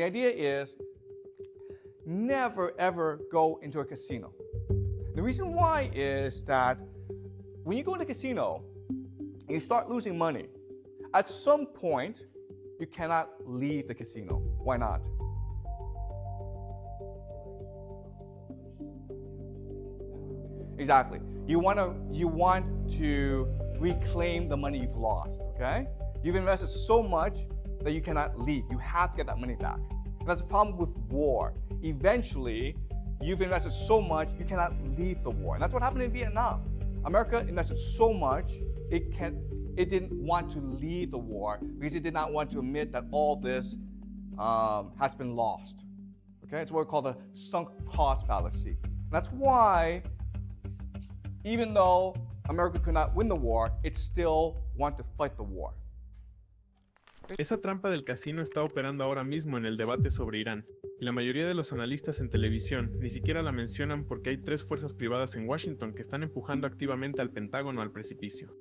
the idea is never ever go into a casino. The reason why is that when you go into a casino, you start losing money. At some point, you cannot leave the casino. Why not? Exactly. You want to reclaim the money you've lost, okay? You've invested so much that you cannot leave. You have to get that money back. And that's the problem with war. Eventually, you've invested so much, you cannot leave the war. And that's what happened in Vietnam. America invested so much, it didn't want to leave the war because it did not want to admit that all this has been lost. Okay, it's what we call the sunk cost fallacy. And that's why, even though America could not win the war, it still wanted to fight the war. Esa trampa del casino está operando ahora mismo en el debate sobre Irán, y la mayoría de los analistas en televisión ni siquiera la mencionan porque hay 3 fuerzas privadas en Washington que están empujando activamente al Pentágono al precipicio.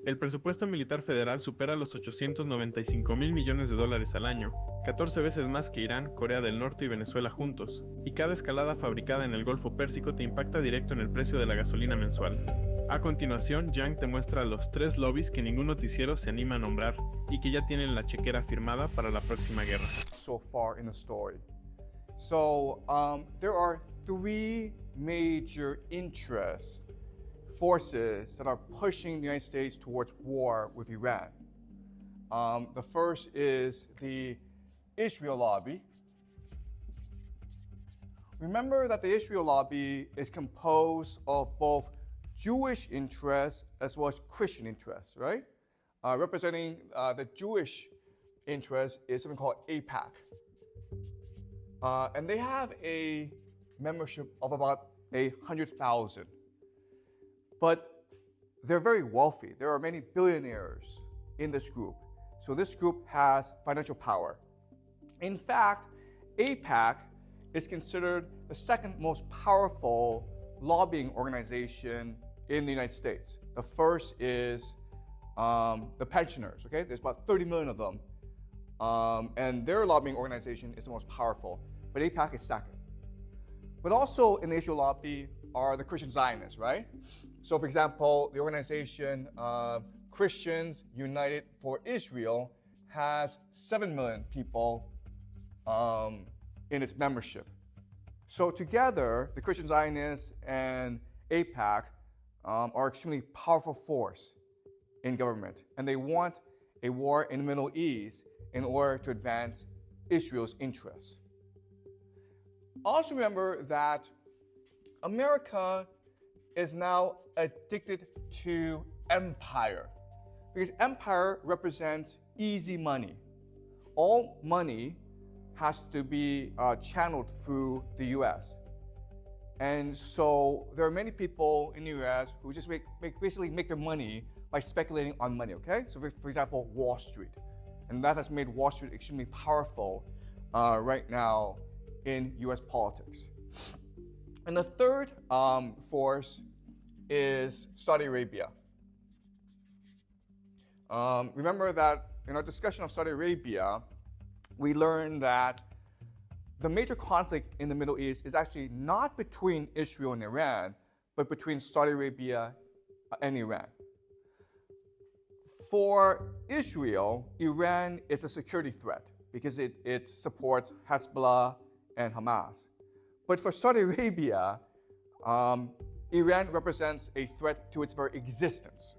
El presupuesto militar federal supera los 895,000 millones de dólares al año, 14 veces más que Irán, Corea del Norte y Venezuela juntos, y cada escalada fabricada en el Golfo Pérsico te impacta directo en el precio de la gasolina mensual. A continuación, Yang te muestra los 3 lobbies que ningún noticiero se anima a nombrar y que ya tienen la chequera firmada para la próxima guerra. So far in the story. So there are 3 major interests, forces that are pushing the United States towards war with Iran. The first is the Israel lobby. Remember that the Israel lobby is composed of both Jewish interests as well as Christian interests, right? Representing the Jewish interest is something called AIPAC. And they have a membership of about 100,000. But they're very wealthy. There are many billionaires in this group. So this group has financial power. In fact, AIPAC is considered the second most powerful lobbying organization in the United States. The first is the pensioners, okay? There's about 30 million of them. And their lobbying organization is the most powerful, but AIPAC is second. But also in the Israel lobby are the Christian Zionists, right? So for example, the organization Christians United for Israel has 7 million people in its membership. So together, the Christian Zionists and AIPAC are extremely powerful force in government, and they want a war in the Middle East in order to advance Israel's interests. Also remember that America is now addicted to empire, because empire represents easy money. All money has to be channeled through the US. And so there are many people in the US who just basically make their money by speculating on money, okay? So for example, Wall Street. And that has made Wall Street extremely powerful right now in US politics. And the third force is Saudi Arabia. Remember that in our discussion of Saudi Arabia, we learned that the major conflict in the Middle East is actually not between Israel and Iran, but between Saudi Arabia and Iran. For Israel, Iran is a security threat because it supports Hezbollah and Hamas. But for Saudi Arabia, Iran represents a threat to its very existence.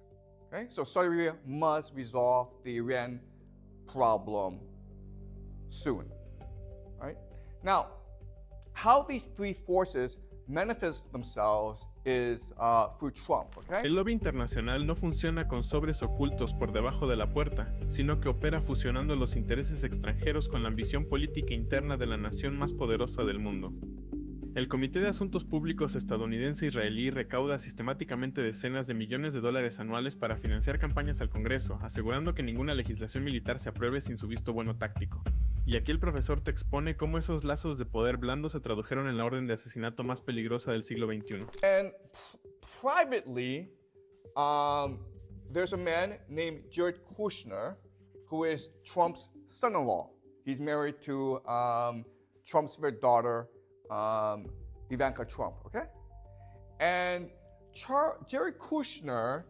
Okay? So Saudi Arabia must resolve the Iran problem soon. Right? Now, how these 3 forces manifest themselves is through Trump, okay? El lobby internacional no funciona con sobres ocultos por debajo de la puerta, sino que opera fusionando los intereses extranjeros con la ambición política interna de la nación más poderosa del mundo. El Comité de Asuntos Públicos estadounidense-israelí recauda sistemáticamente decenas de millones de dólares anuales para financiar campañas al Congreso, asegurando que ninguna legislación militar se apruebe sin su visto bueno táctico. Y aquí el profesor te expone cómo esos lazos de poder blando se tradujeron en la orden de asesinato más peligrosa del siglo XXI. And privately, there's a man named Kushner, who is Trump's son-in-law. He's married to Trump's favorite daughter, Ivanka Trump, okay? And Jared Kushner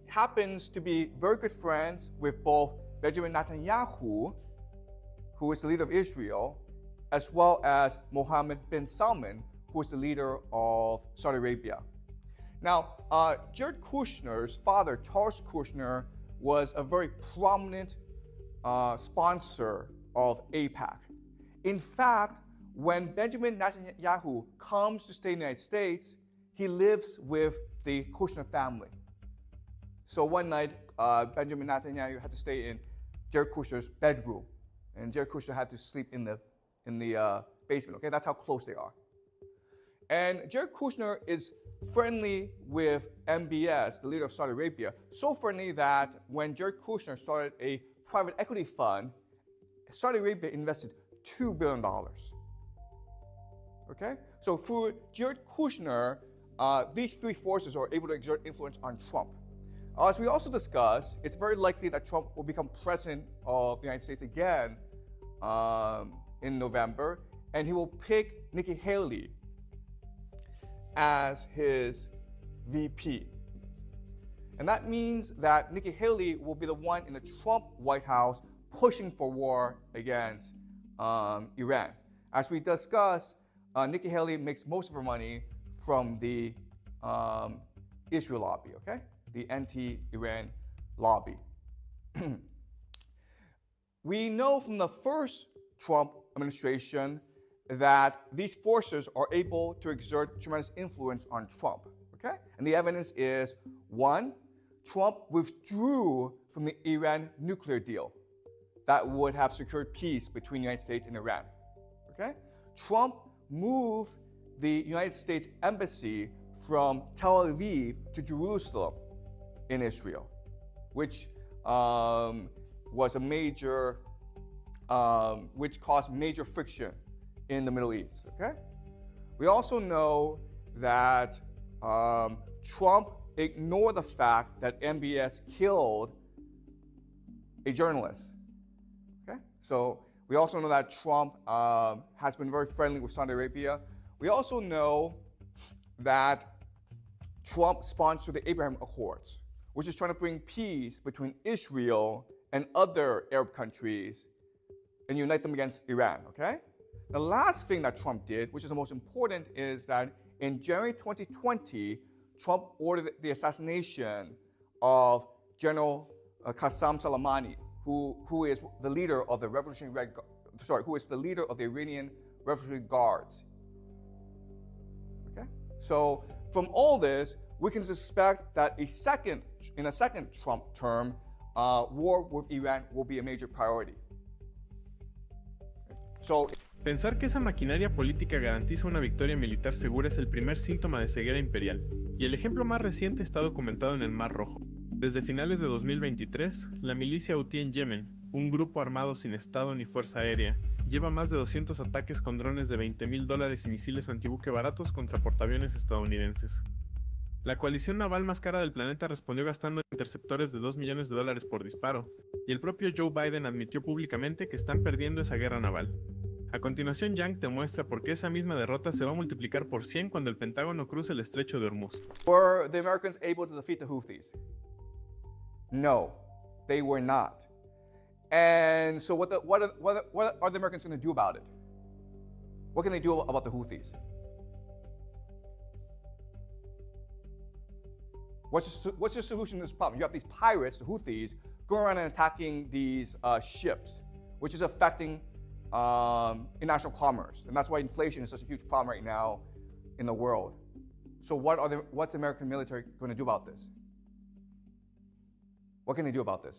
happens to be very good friends with both Benjamin Netanyahu, who is the leader of Israel, as well as Mohammed bin Salman, who is the leader of Saudi Arabia. Now, Jared Kushner's father, Charles Kushner, was a very prominent sponsor of AIPAC. In fact, when Benjamin Netanyahu comes to stay in the United States, he lives with the Kushner family. So one night, Benjamin Netanyahu had to stay in Jared Kushner's bedroom, and Jared Kushner had to sleep in the basement. Okay, that's how close they are. And Jared Kushner is friendly with MBS, the leader of Saudi Arabia, so friendly that when Jared Kushner started a private equity fund, Saudi Arabia invested $2 billion. Okay, so through Jared Kushner, these three forces are able to exert influence on Trump. As we also discussed, it's very likely that Trump will become president of the United States again in November, and he will pick Nikki Haley as his VP. And that means that Nikki Haley will be the one in the Trump White House pushing for war against Iran. As we discussed, Nikki Haley makes most of her money from the Israel lobby, okay? The anti-Iran lobby. We know from the first Trump administration that these forces are able to exert tremendous influence on Trump, okay? And the evidence is, one, Trump withdrew from the Iran nuclear deal that would have secured peace between the United States and Iran, okay? Trump moved the United States embassy from Tel Aviv to Jerusalem in Israel, which was a major, which caused major friction in the Middle East, okay? We also know that Trump ignored the fact that MBS killed a journalist, okay? So we also know that Trump has been very friendly with Saudi Arabia. We also know that Trump sponsored the Abraham Accords, which is trying to bring peace between Israel and other Arab countries and unite them against Iran, okay? The last thing that Trump did, which is the most important, is that in January 2020, Trump ordered the assassination of General Qasem Soleimani, who is the leader of the who is the leader of the Iranian Revolutionary Guards. Okay? So from all this, we can suspect that in a second Trump term, war with Iran will be a major priority. So, pensar que esa maquinaria política garantiza una victoria militar segura es el primer síntoma de ceguera imperial, y el ejemplo más reciente está documentado en el Mar Rojo. Desde finales de 2023, la milicia Houthi en Yemen, un grupo armado sin estado ni fuerza aérea, lleva más de 200 ataques con drones de $20,000 y misiles antibuque baratos contra portaaviones estadounidenses. La coalición naval más cara del planeta respondió gastando interceptores de $2 millones por disparo, y el propio Joe Biden admitió públicamente que están perdiendo esa guerra naval. A continuación, Yang te muestra por qué esa misma derrota se va a multiplicar por 100 cuando el Pentágono cruce el estrecho de Hormuz. Were the Americans able to defeat the Houthis? No, they were not. And so what are the Americans going to do about it? What can they do about the Houthis? What's the solution to this problem? You have these pirates, the Houthis, going around and attacking these ships, which is affecting international commerce. And that's why inflation is such a huge problem right now in the world. So what's the American military going to do about this? What can they do about this?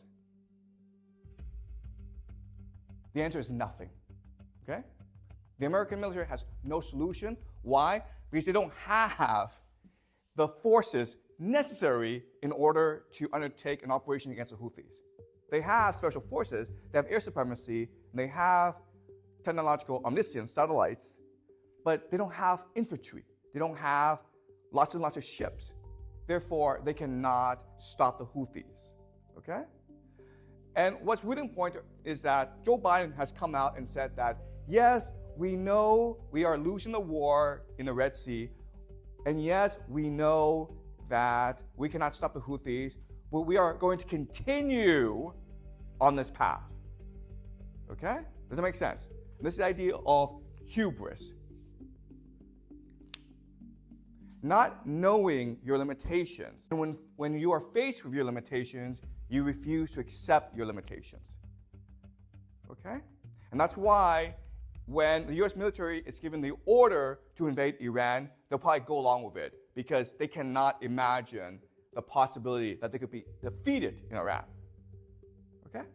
The answer is nothing, okay? The American military has no solution. Why? Because they don't have the forces necessary in order to undertake an operation against the Houthis. They have special forces, they have air supremacy, and they have technological omniscience, satellites, but they don't have infantry. They don't have lots and lots of ships. Therefore, they cannot stop the Houthis, okay? And what's really important is that Joe Biden has come out and said that, yes, we know we are losing the war in the Red Sea, and yes, we know that we cannot stop the Houthis, but we are going to continue on this path. Okay? Does that make sense? This is the idea of hubris. Not knowing your limitations. And when you are faced with your limitations, you refuse to accept your limitations. Okay? And that's why when the US military is given the order to invade Iran, they'll probably go along with it because they cannot imagine the possibility that they could be defeated in Iran. Okay?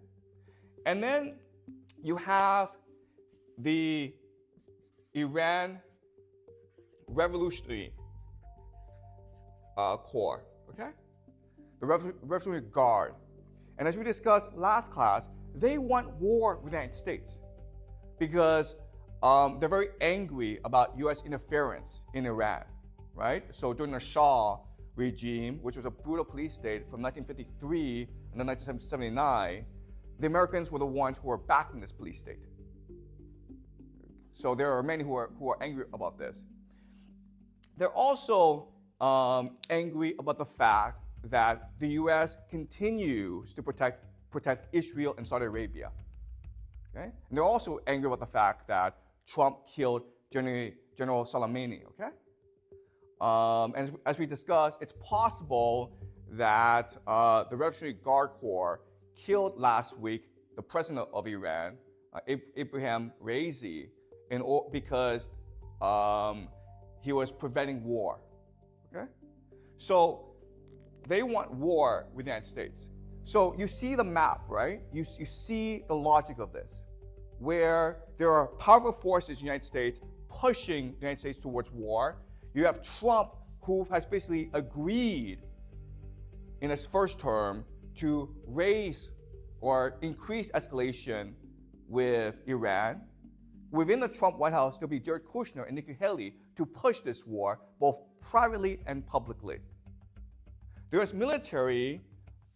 And then you have the Iran Revolutionary Corps, okay? The Revolutionary Guard. And as we discussed last class, they want war with the United States because they're very angry about US interference in Iran, right? So during the Shah regime, which was a brutal police state from 1953 until 1979, the Americans were the ones who were backing this police state. So there are many who are angry about this. They're also angry about the fact that the U.S. continues to protect Israel and Saudi Arabia. Okay? And they're also angry about the fact that Trump killed General Soleimani. Okay? And as we discussed, it's possible that the Revolutionary Guard Corps killed last week the president of Iran, Ibrahim Raisi, because he was preventing war. Okay? So they want war with the United States. So you see the map, right? You see the logic of this, where there are powerful forces in the United States pushing the United States towards war. You have Trump, who has basically agreed in his first term to raise or increase escalation with Iran. Within the Trump White House, there'll be Jared Kushner and Nikki Haley to push this war, both privately and publicly. The U.S. military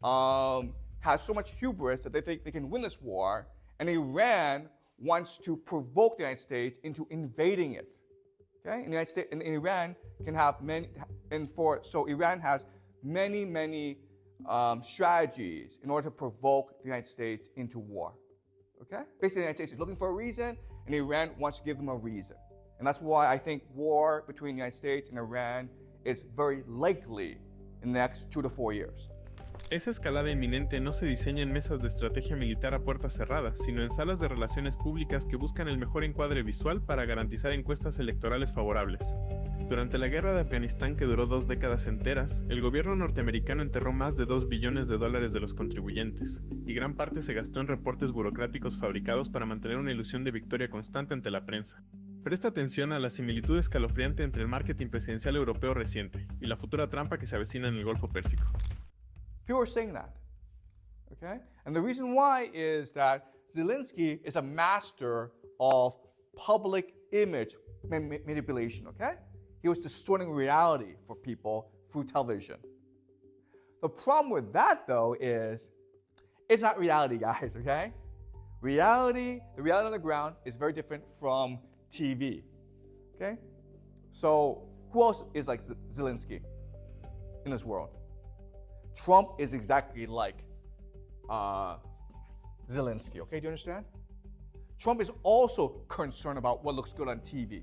has so much hubris that they think they can win this war, and Iran wants to provoke the United States into invading it. Okay? And the United States and Iran can have many, so Iran has many strategies in order to provoke the United States into war. Okay? Basically, the United States is looking for a reason, and Iran wants to give them a reason. And that's why I think war between the United States and Iran is very likely in the next 2 to 4 years. Esa escalada inminente no se diseña en mesas de estrategia militar a puertas cerradas, sino en salas de relaciones públicas que buscan el mejor encuadre visual para garantizar encuestas electorales favorables. Durante la guerra de Afganistán, que duró 2 décadas enteras, el gobierno norteamericano enterró más de $2 billones de los contribuyentes, y gran parte se gastó en reportes burocráticos fabricados para mantener una ilusión de victoria constante ante la prensa. Presta atención a la similitud escalofriante entre el marketing presidencial europeo reciente y la futura trampa que se avecina en el Golfo Pérsico. People are saying that, okay? And the reason why is that Zelensky is a master of public image manipulation, okay? He was distorting reality for people through television. The problem with that, though, is it's not reality, guys, okay? The reality on the ground is very different from TV, okay? So who else is like Zelensky in this world? Trump is exactly like Zelensky, okay? Do you understand? Trump is also concerned about what looks good on TV.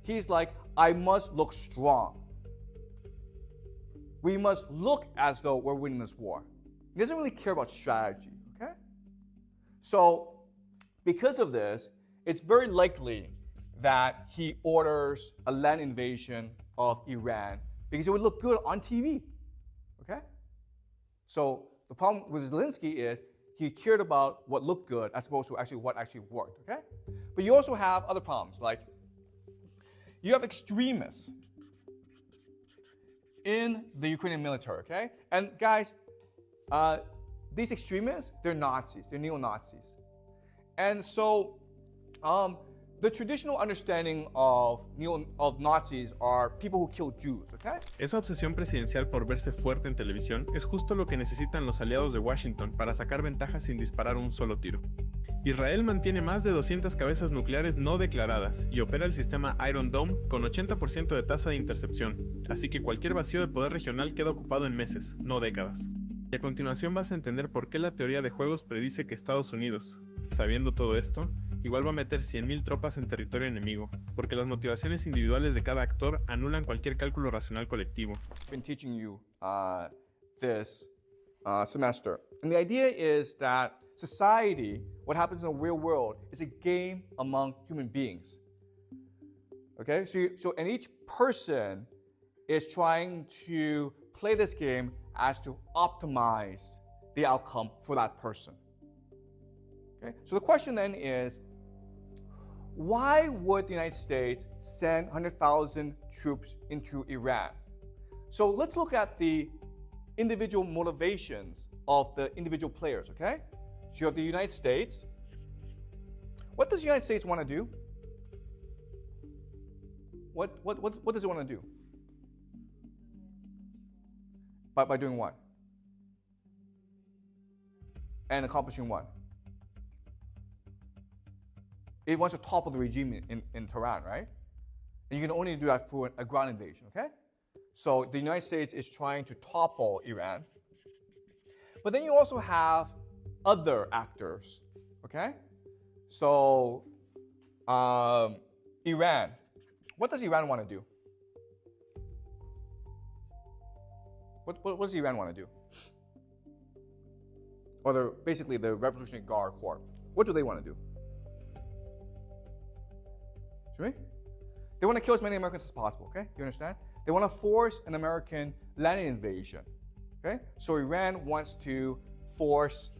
He's like, I must look strong. We must look as though we're winning this war. He doesn't really care about strategy, okay? So, because of this, it's very likely that he orders a land invasion of Iran because it would look good on TV, okay? So, the problem with Zelensky is he cared about what looked good as opposed to actually what actually worked, okay? But you also have other problems, like you have extremists in the Ukrainian military, okay? And guys, these extremists, they're Nazis, they're neo-Nazis. And so The traditional understanding of Nazis are people who kill Jews, okay? Esa obsesión presidencial por verse fuerte en televisión es justo lo que necesitan los aliados de Washington para sacar ventaja sin disparar un solo tiro. Israel mantiene más de 200 cabezas nucleares no declaradas y opera el sistema Iron Dome con 80% de tasa de intercepción, así que cualquier vacío de poder regional queda ocupado en meses, no décadas. Y a continuación vas a entender por qué la teoría de juegos predice que Estados Unidos, sabiendo todo esto, igual va a meter 100.000 tropas en territorio enemigo, porque las motivaciones individuales de cada actor anulan cualquier cálculo racional colectivo. I've been teaching you this semester. And the idea is that society, what happens in the real world, is a game among human beings. Okay? And each person is trying to play this game as to optimize the outcome for that person. Okay? So the question then is, why would the United States send 100,000 troops into Iran? So let's look at the individual motivations of the individual players, okay? So you have the United States. What does the United States want to do? What does it want to do? By doing what? And accomplishing what? It wants to topple the regime in Tehran, right? And you can only do that through a ground invasion, okay? So the United States is trying to topple Iran. But then you also have other actors, okay? So Iran. What does Iran want to do? What does Iran want to do? Or basically the Revolutionary Guard Corps. What do they want to do? Right? They want to kill as many Americans as possible, okay? You understand? They want to force an American land invasion, okay? So Iran wants to force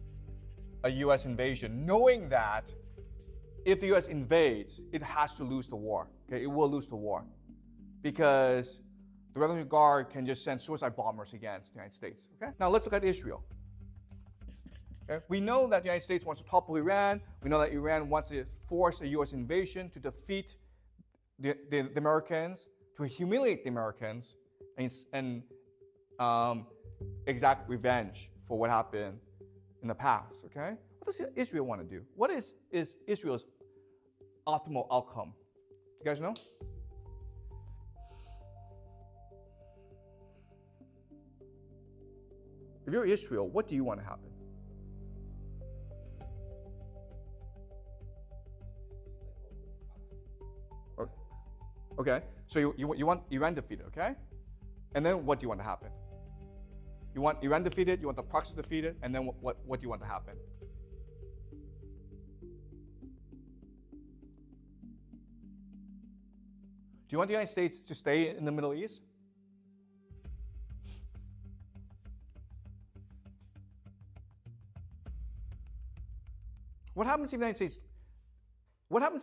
a US invasion, knowing that if the US invades, it has to lose the war, okay? It will lose the war because the Revolutionary Guard can just send suicide bombers against the United States, okay? Now let's look at Israel. Okay? We know that the United States wants to topple Iran. We know that Iran wants to force a US invasion to defeat the Americans, to humiliate the Americans, and exact revenge for what happened in the past, okay? What does Israel want to do? What is Israel's optimal outcome? You guys know? If you're Israel, what do you want to happen? Okay, so you want Iran defeated, okay? And then what do you want to happen? You want Iran defeated, you want the proxies defeated, and then what do you want to happen? Do you want the United States to stay in the Middle East? What happens if the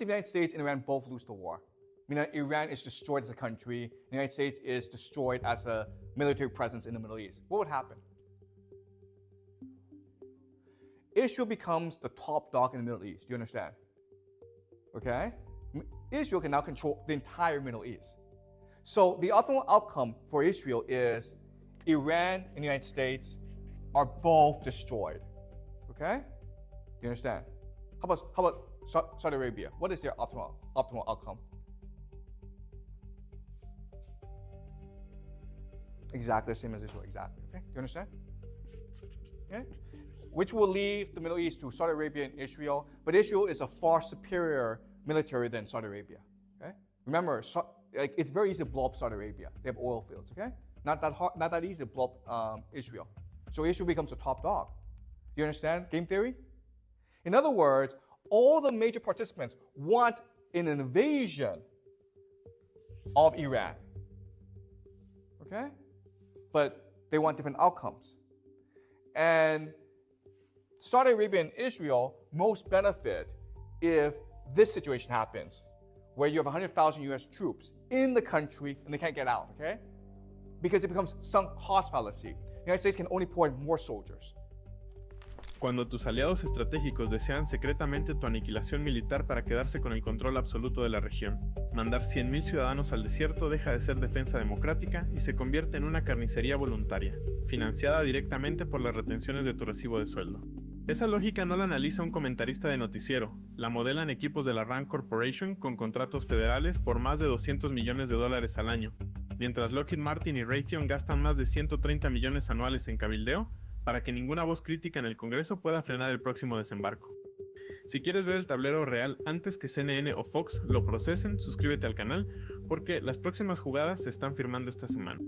United States and Iran both lose the war? I mean, Iran is destroyed as a country, the United States is destroyed as a military presence in the Middle East. What would happen? Israel becomes the top dog in the Middle East. Do you understand? Okay? Israel can now control the entire Middle East. So the optimal outcome for Israel is Iran and the United States are both destroyed. Okay? Do you understand? How about Saudi Arabia? What is their optimal outcome? Exactly the same as Israel, exactly. Okay? Do you understand? Okay? Which will leave the Middle East to Saudi Arabia and Israel, but Israel is a far superior military than Saudi Arabia. Okay? Remember, it's very easy to blow up Saudi Arabia. They have oil fields. Okay? Not that easy to blow up Israel. So Israel becomes a top dog. Do you understand game theory? In other words, all the major participants want an invasion of Iran. Okay? But they want different outcomes. And Saudi Arabia and Israel most benefit if this situation happens, where you have 100,000 US troops in the country and they can't get out, okay? Because it becomes sunk cost fallacy. The United States can only pour in more soldiers. Cuando tus aliados estratégicos desean secretamente tu aniquilación militar para quedarse con el control absoluto de la región, mandar 100.000 ciudadanos al desierto deja de ser defensa democrática y se convierte en una carnicería voluntaria, financiada directamente por las retenciones de tu recibo de sueldo. Esa lógica no la analiza un comentarista de noticiero, la modelan equipos de la Rand Corporation con contratos federales por más de $200 millones al año, mientras Lockheed Martin y Raytheon gastan más de 130 millones anuales en cabildeo para que ninguna voz crítica en el Congreso pueda frenar el próximo desembarco. Si quieres ver el tablero real antes que CNN o Fox lo procesen, suscríbete al canal porque las próximas jugadas se están firmando esta semana.